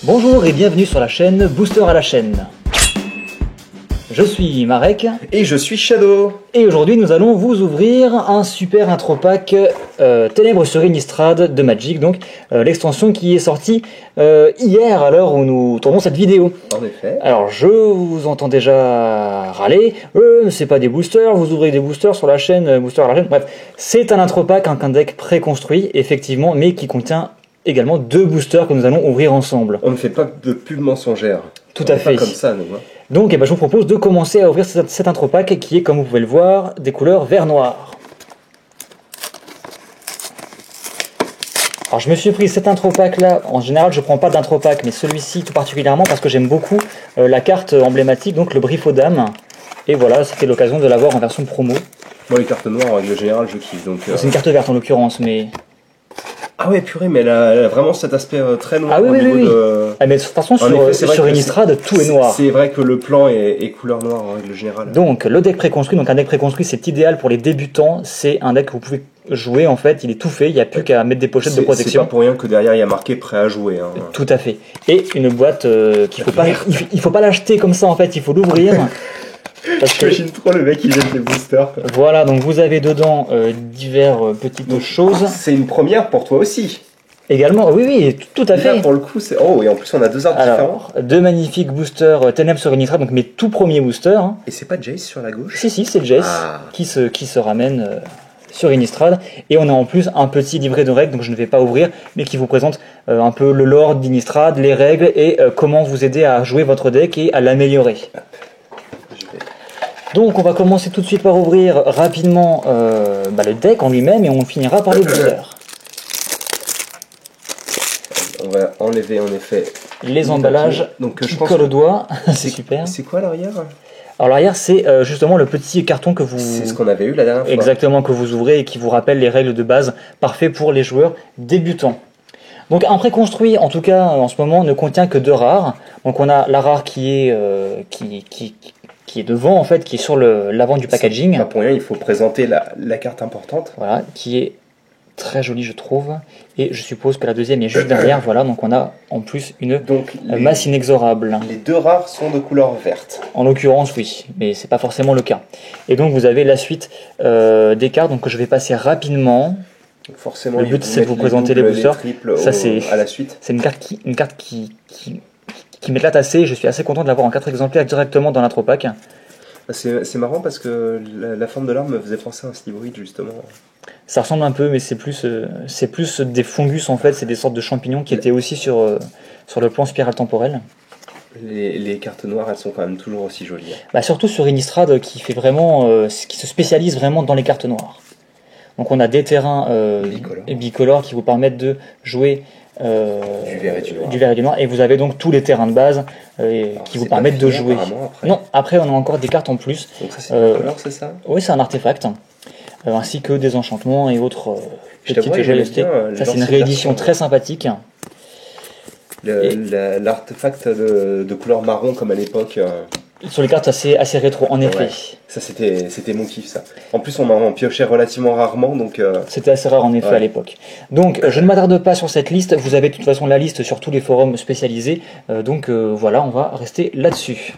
Bonjour et bienvenue sur la chaîne Booster à la chaîne. Je suis Marek. Et je suis Shadow. Et aujourd'hui nous allons vous ouvrir un super intro pack Ténèbres sur Innistrad de Magic, donc l'extension qui est sortie hier à l'heure où nous tournons cette vidéo. En effet. Alors je vous entends déjà râler, c'est pas des boosters, vous ouvrez des boosters sur la chaîne, Booster à la chaîne, bref, c'est un intro pack, un deck préconstruit effectivement, mais qui contient également deux boosters que nous allons ouvrir ensemble. On ne fait pas de pub mensongère. Tout à fait. Pas comme ça, nous. Hein. Donc je vous propose de commencer à ouvrir cet intro pack qui est, comme vous pouvez le voir, des couleurs vert-noir. Alors je me suis pris cet intro pack là, en général je prends pas d'intro pack, mais celui-ci tout particulièrement parce que j'aime beaucoup la carte emblématique, donc le Briefodame. Et voilà, c'était l'occasion de l'avoir en version promo. Moi les cartes noires en règle générale je kiffe. Donc, C'est une carte verte en l'occurrence, mais... Ah ouais purée, mais elle a vraiment cet aspect très noir. Ah oui, au niveau de... Ah, mais de toute façon sur Innistrad tout est noir. C'est vrai que le plan est couleur noire en règle générale. Donc le deck préconstruit, donc un deck préconstruit c'est idéal pour les débutants, c'est un deck que vous pouvez jouer en fait, il est tout fait, il n'y a plus qu'à mettre des pochettes de protection. C'est pas pour rien que derrière il y a marqué prêt à jouer. Hein. Tout à fait. Et une boîte il faut pas l'acheter comme ça en fait, il faut l'ouvrir. J'imagine trop le mec qui jette les boosters. Quoi. Voilà, donc vous avez dedans divers petites choses. C'est une première pour toi aussi. Également, oui, tout à fait. Là, pour le coup, c'est... Oh, et en plus on a deux arts différents. Deux magnifiques boosters Ténèbres sur Innistrad, donc mes tout premiers boosters. Hein. Et c'est pas Jace sur la gauche? Si, c'est Jace qui se ramène sur Innistrad. Et on a en plus un petit livret de règles, donc je ne vais pas ouvrir, mais qui vous présente un peu le lore d'Innistrad, les règles et comment vous aider à jouer votre deck et à l'améliorer. Donc on va commencer tout de suite par ouvrir rapidement le deck en lui-même et on finira par les boosters. On va enlever en effet les emballages qui collent au doigt, c'est super. C'est quoi l'arrière? Alors l'arrière c'est justement le petit carton que vous... C'est ce qu'on avait eu la dernière fois. Exactement, que vous ouvrez et qui vous rappelle les règles de base, parfait pour les joueurs débutants. Donc un préconstruit en tout cas en ce moment ne contient que deux rares. Donc on a la rare qui est qui est devant en fait, qui est sur l'avant du packaging. Pas pour rien, il faut présenter la carte importante. Voilà, qui est très jolie je trouve. Et je suppose que la deuxième est juste derrière. Voilà, donc on a en plus une masse inexorable. Les deux rares sont de couleur verte. En l'occurrence oui, mais c'est pas forcément le cas. Et donc vous avez la suite des cartes donc que je vais passer rapidement. Donc forcément, le but c'est de vous présenter les boosters. Ça c'est à la suite. C'est une carte qui m'éclate assez, je suis assez content de l'avoir en 4 exemplaires directement dans l'intro pack. C'est marrant parce que la forme de l'arme me faisait penser à un Slivoid justement. Ça ressemble un peu mais c'est plus des fungus en fait, c'est des sortes de champignons qui étaient aussi sur le plan spirale temporelle. Les cartes noires elles sont quand même toujours aussi jolies. Surtout sur Innistrad qui fait vraiment, qui se spécialise vraiment dans les cartes noires. Donc on a des terrains bicolores qui vous permettent de jouer du vert et du noir, et vous avez donc tous les terrains de base qui vous permettent de jouer. Après. Non, après on a encore des cartes en plus. Donc ça c'est bicolore, c'est ça? Oui, c'est un artefact, ainsi que des enchantements et autres petites joyeusetés. Ça c'est une réédition très sympathique. L'artefact de couleur marron comme à l'époque. Sur les cartes assez rétro, en effet. Ouais. Ça c'était mon kiff ça. En plus on en piochait relativement rarement donc... C'était assez rare en effet à l'époque. Donc je ne m'attarde pas sur cette liste, vous avez de toute façon la liste sur tous les forums spécialisés. Voilà, on va rester là-dessus.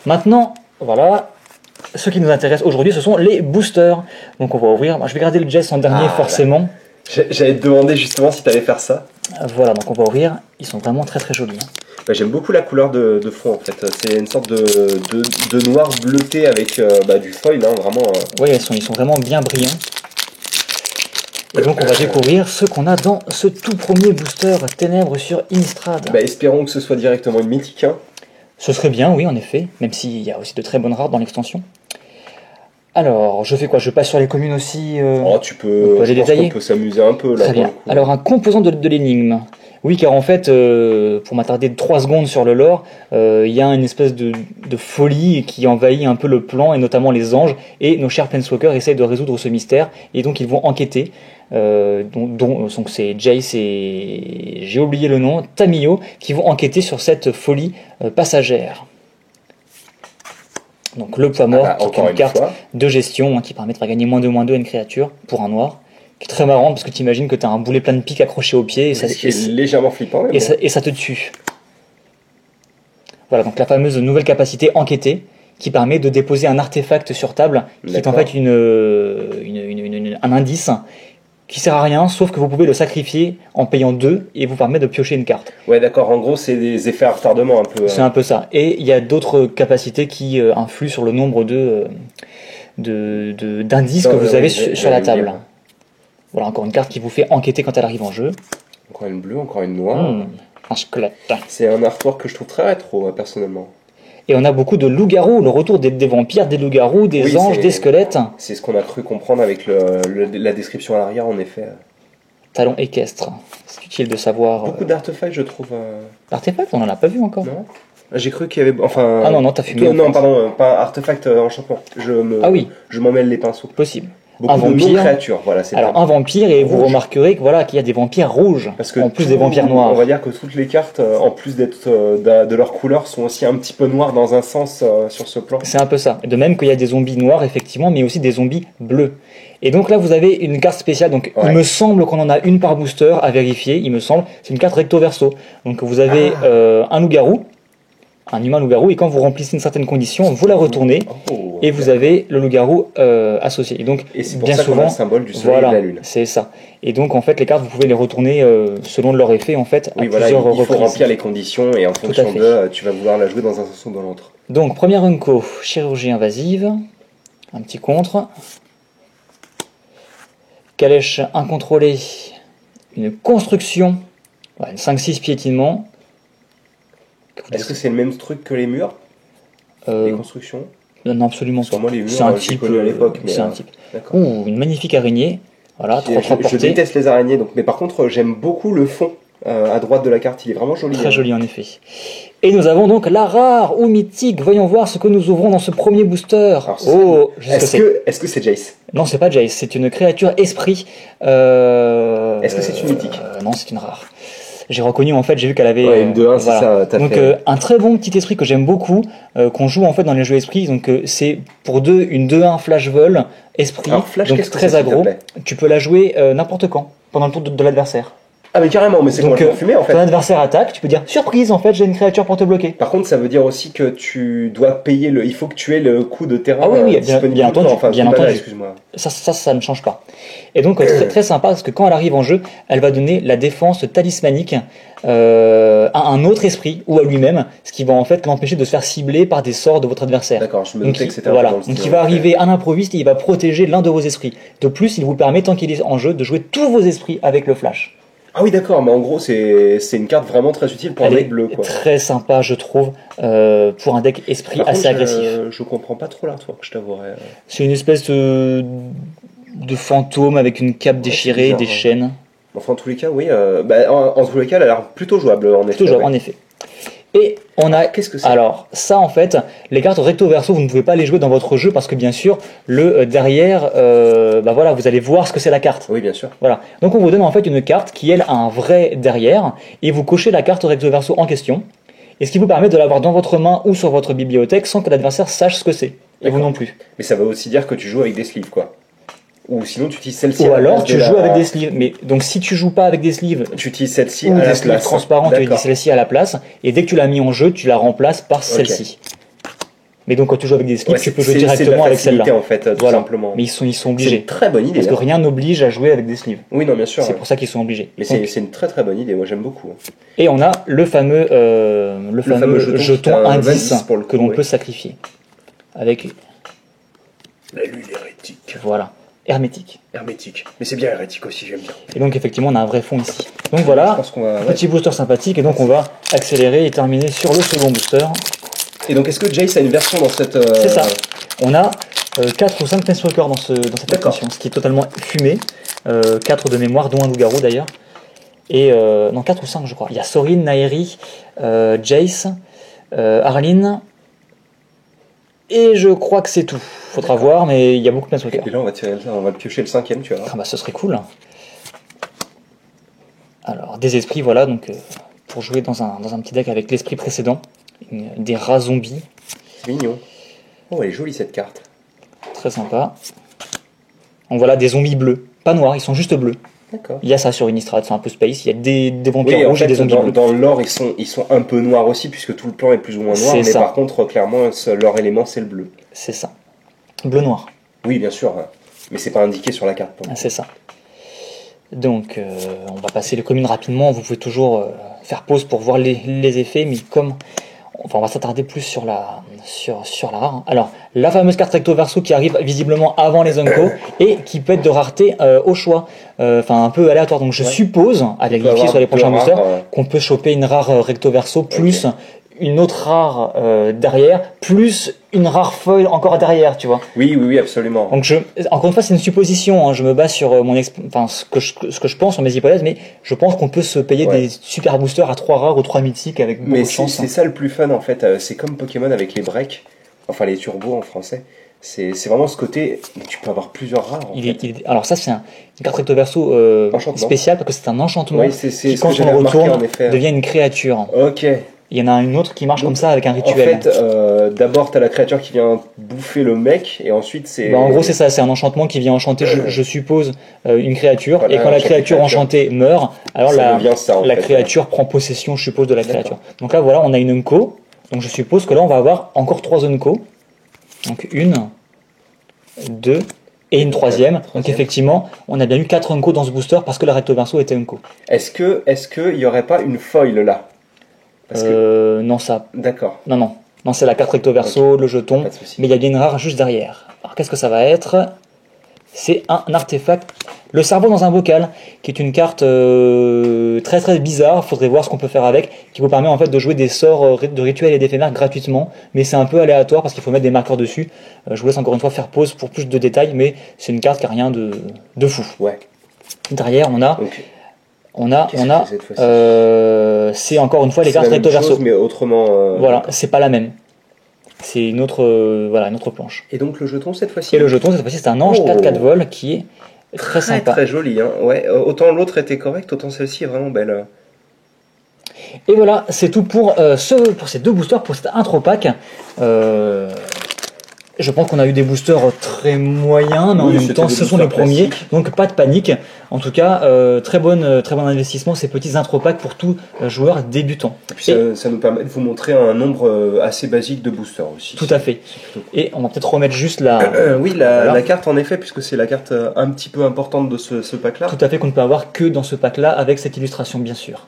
Maintenant, voilà, ce qui nous intéresse aujourd'hui ce sont les boosters. Donc on va ouvrir, je vais garder le Jace en dernier forcément. J'allais te demander justement si tu allais faire ça. Voilà, donc on va ouvrir, ils sont vraiment très très jolis. J'aime beaucoup la couleur de fond en fait, c'est une sorte de noir bleuté avec du foil, hein, vraiment. Oui, ils sont vraiment bien brillants. Et donc on va découvrir ce qu'on a dans ce tout premier booster Ténèbres sur Innistrad. Espérons que ce soit directement une mythique. Hein. Ce serait bien, oui en effet, même s'il y a aussi de très bonnes rares dans l'extension. Alors, je fais quoi? Je passe sur les communes aussi. Tu peux. Je pense qu'on peut s'amuser un peu là. Très bien. Alors, un composant de l'énigme. Oui, car en fait, pour m'attarder 3 secondes sur le lore, il y a une espèce de folie qui envahit un peu le plan, et notamment les anges, et nos chers Planeswalkers essayent de résoudre ce mystère, et donc ils vont enquêter, donc c'est Jace et j'ai oublié le nom, Tamiyo, qui vont enquêter sur cette folie passagère. Donc le poids mort, qui est une carte de gestion qui permet de faire gagner -2/-2 à une créature pour un noir. Qui est très marrant parce que tu imagines que tu as un boulet plein de piques accroché au pied et ça, c'est légèrement flippant. Et ça te tue. Voilà, donc la fameuse nouvelle capacité enquêter qui permet de déposer un artefact sur table qui est en fait un indice qui sert à rien, sauf que vous pouvez le sacrifier en payant 2 et vous permet de piocher une carte. Ouais, d'accord. En gros, c'est des effets à retardement un peu. C'est un peu ça. Et il y a d'autres capacités qui influent sur le nombre d'indices que vous avez sur la table. Voilà, encore une carte qui vous fait enquêter quand elle arrive en jeu. Encore une bleue, encore une noire. Un squelette. C'est un artwork que je trouve très rétro, personnellement. Et on a beaucoup de loups-garous, le retour des vampires, des loups-garous, des anges, des squelettes. C'est ce qu'on a cru comprendre avec la description à l'arrière, en effet. Talon équestre. C'est utile de savoir. Beaucoup d'artefacts, je trouve. Artefacts, on n'en a pas vu encore. Non. J'ai cru qu'il y avait. Enfin. Ah non, t'as fumé. Non, pardon, pas artefact enchantement. Je m'en mêle les pinceaux. Possible. Beaucoup un vampire, de créatures, voilà. Alors un vampire, et vous remarquerez qu'il y a des vampires rouges, parce que en plus des vampires noirs. On va dire que toutes les cartes, en plus d'être de leur couleur, sont aussi un petit peu noires dans un sens sur ce plan. C'est un peu ça. De même qu'il y a des zombies noirs, effectivement, mais aussi des zombies bleus. Et donc là, vous avez une carte spéciale. Donc il me semble qu'on en a une par booster à vérifier. Il me semble. C'est une carte recto verso. Donc vous avez un loup-garou. Un humain loup-garou, et quand vous remplissez une certaine condition, vous la retournez, et vous avez le loup-garou associé. Et c'est pour ça qu'on a le symbole du soleil et de la lune. C'est ça. Et donc en fait, les cartes, vous pouvez les retourner selon leur effet, en fait, à plusieurs reprises. Il faut remplir les conditions, et en fonction de, tu vas vouloir la jouer dans un sens ou dans l'autre. Donc, première Unco, chirurgie invasive, un petit contre. Calèche incontrôlée, une construction, une 5-6 piétinement. Est-ce que c'est le même truc que les murs, les constructions? Non, absolument pas. Moi, les murs, c'est un type à l'époque. C'est un type. Une magnifique araignée. Voilà, je déteste les araignées, donc. Mais par contre, j'aime beaucoup le fond à droite de la carte. Il est vraiment joli. Très joli, en effet. Et nous avons donc la rare ou mythique. Voyons voir ce que nous ouvrons dans ce premier booster. Est-ce que c'est Jace? Non, c'est pas Jace. C'est une créature esprit. Est-ce que c'est une mythique? Non, c'est une rare. J'ai reconnu, en fait, j'ai vu qu'elle avait une 2-1, c'est ça. Donc un très bon petit esprit que j'aime beaucoup, qu'on joue en fait dans les jeux esprits. Donc c'est pour une 2-1 flash vol esprit. Alors, flash, donc très aggro. Tu peux la jouer n'importe quand, pendant le tour de l'adversaire. Ah mais carrément, mais c'est complètement fumé en fait. Ton adversaire attaque, tu peux dire surprise, en fait j'ai une créature pour te bloquer. Par contre, ça veut dire aussi que tu dois payer il faut que tu aies le coût de terrain. Ah oui, bien entendu. Excuse-moi. Ça ne change pas. Et donc très, très sympa parce que quand elle arrive en jeu, elle va donner la défense talismanique à un autre esprit ou à lui-même, ce qui va en fait l'empêcher de se faire cibler par des sorts de votre adversaire. D'accord, je me doutais que c'était voilà. Donc il va arriver à l'improviste et il va protéger l'un de vos esprits. De plus, il vous permet, tant qu'il est en jeu, de jouer tous vos esprits avec le flash. Ah oui, d'accord, mais en gros, c'est une carte vraiment très utile pour un deck bleu, quoi. Très sympa, je trouve, pour un deck esprit assez agressif. Je comprends pas trop l'artwork, je t'avouerai. C'est une espèce de fantôme avec une cape déchirée, des chaînes. Enfin, en tous les cas, oui. En tous les cas, elle a l'air plutôt jouable, en effet. Plutôt jouable, en effet. Et on a. Qu'est-ce que c'est? Alors, ça, en fait, les cartes recto verso, vous ne pouvez pas les jouer dans votre jeu parce que, bien sûr, le derrière, voilà, vous allez voir ce que c'est la carte. Oui, bien sûr. Voilà. Donc, on vous donne en fait une carte qui, elle, a un vrai derrière et vous cochez la carte recto verso en question. Et ce qui vous permet de l'avoir dans votre main ou sur votre bibliothèque sans que l'adversaire sache ce que c'est. Et vous non plus. Mais ça veut aussi dire que tu joues avec des sleeves, quoi. Ou sinon tu utilises celle-ci. Ou alors tu joues avec des sleeves. Mais donc si tu joues pas avec des sleeves, tu utilises celle-ci ou à des la sleeves place. transparents, tu utilises celle-ci à la place. Et dès que tu l'as mis en jeu, tu la remplaces par celle-ci. Mais donc quand tu joues avec des sleeves, tu peux jouer directement avec celle-là. En fait, tout simplement. Mais ils sont obligés. C'est une très bonne idée. Parce que rien n'oblige à jouer avec des sleeves. Oui, non, bien sûr. C'est pour ça qu'ils sont obligés. Mais c'est une très très bonne idée. Moi j'aime beaucoup. Et on a le fameux jeton indice que l'on peut sacrifier avec la lune hérétique. Voilà. Hermétique. Mais c'est bien hérétique aussi, j'aime bien. Et donc effectivement on a un vrai fond ici. Donc voilà, petit booster sympathique, et donc on va accélérer et terminer sur le second booster. Et donc est-ce que Jace a une version dans cette... C'est ça. On a 4 ou 5 Planeswalkers dans cette extension, ce qui est totalement fumé. 4 de mémoire, dont un loup-garou d'ailleurs. Et non, 4 ou 5 je crois. Il y a Sorin, Naeri, Jace, Arlene... Et je crois que c'est tout. Faudra voir, mais il y a beaucoup de Planeswalkers. Et là, on va piocher le 5ème, tu vois. Ah bah, ce serait cool. Alors, des esprits, voilà, donc pour jouer dans un petit deck avec l'esprit précédent, des rats zombies. C'est mignon. Oh, elle est jolie cette carte. Très sympa. Donc voilà, des zombies bleus. Pas noirs, ils sont juste bleus. D'accord. Il y a ça sur Innistrad, c'est un peu space, il y a des Oui, vampires en rouges et fait, des zombies bleus. dans le lore, ils sont un peu noirs aussi, puisque tout le plan est plus ou moins noir, C'est mais ça. par contre, clairement, leur élément, c'est le bleu. C'est ça. Bleu-noir, Oui, bien sûr, hein. Mais c'est pas indiqué sur la carte. c'est ça. Donc, on va passer les communes rapidement. Vous pouvez toujours faire pause pour voir les effets, mais comme on va s'attarder plus sur la rare. Alors, la fameuse carte recto verso qui arrive visiblement avant les Unco et qui peut être de rareté au choix, un peu aléatoire. Donc, je suppose, à vérifier sur les prochains boosters, qu'on peut choper une rare recto verso plus une autre rare derrière, plus une rare foil encore derrière, tu vois. Oui, absolument. Donc encore une fois, c'est une supposition, hein, je me base sur ce que je pense, sur mes hypothèses, mais je pense qu'on peut se payer des super boosters à 3 rares ou 3 mythiques avec beaucoup de chance. C'est ça le plus fun en fait, c'est comme Pokémon avec les breaks, enfin les turbos en français. C'est vraiment ce côté, tu peux avoir plusieurs rares. Alors ça, c'est une carte recto verso spéciale parce que c'est un enchantement qui, quand on le retourne, devient une créature. Ok. Il y en a une autre qui marche comme ça avec un rituel. En fait, d'abord t'as la créature qui vient bouffer le mec, et ensuite c'est... en gros c'est ça, c'est un enchantement qui vient enchanter, je suppose, une créature, voilà, et quand la créature enchantée meurt, alors la créature prend possession, je suppose, de la créature. Donc là voilà, on a une Unco, donc je suppose que là on va avoir encore 3 Unco. Donc 1, 2 et une troisième. Donc effectivement, on a bien eu 4 Unco dans ce booster parce que la recto verso était Unco. Est-ce qu'il n'y aurait pas une foil là? Non, ça. D'accord. Non, c'est la carte recto verso, le jeton, mais il y a bien une rare juste derrière. Alors qu'est-ce que ça va être? C'est un artefact, le cerveau dans un bocal, qui est une carte très très bizarre. Faudrait voir ce qu'on peut faire avec, qui vous permet en fait de jouer des sorts de rituels et d'éphémères gratuitement, mais c'est un peu aléatoire parce qu'il faut mettre des marqueurs dessus. Je vous laisse encore une fois faire pause pour plus de détails, mais c'est une carte qui n'a rien de fou. Ouais. Derrière, c'est encore une fois les cartes recto verso, mais autrement. Voilà, c'est pas la même. C'est une autre planche. Et donc le jeton cette fois-ci. Et le jeton cette fois-ci, c'est un ange 4-4 vol qui est très sympa. Très joli, hein. Ouais. Autant l'autre était correct, autant celle-ci est vraiment belle. Et voilà, c'est tout pour ces 2 boosters, pour cet intro pack. Je pense qu'on a eu des boosters très moyens, mais en même temps, ce sont les premiers, donc pas de panique. En tout cas, très bon investissement, ces petits intro packs pour tout joueur débutant. Et puis ça nous permet de vous montrer un nombre assez basique de boosters aussi. Tout à fait. Cool. Et on va peut-être remettre juste la carte en effet, puisque c'est la carte un petit peu importante de ce pack-là. Tout à fait, qu'on ne peut avoir que dans ce pack-là, avec cette illustration bien sûr.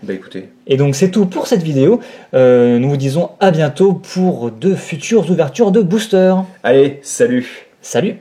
Bah écoutez. Et donc c'est tout pour cette vidéo. Nous vous disons à bientôt pour de futures ouvertures de boosters. Allez, salut. Salut.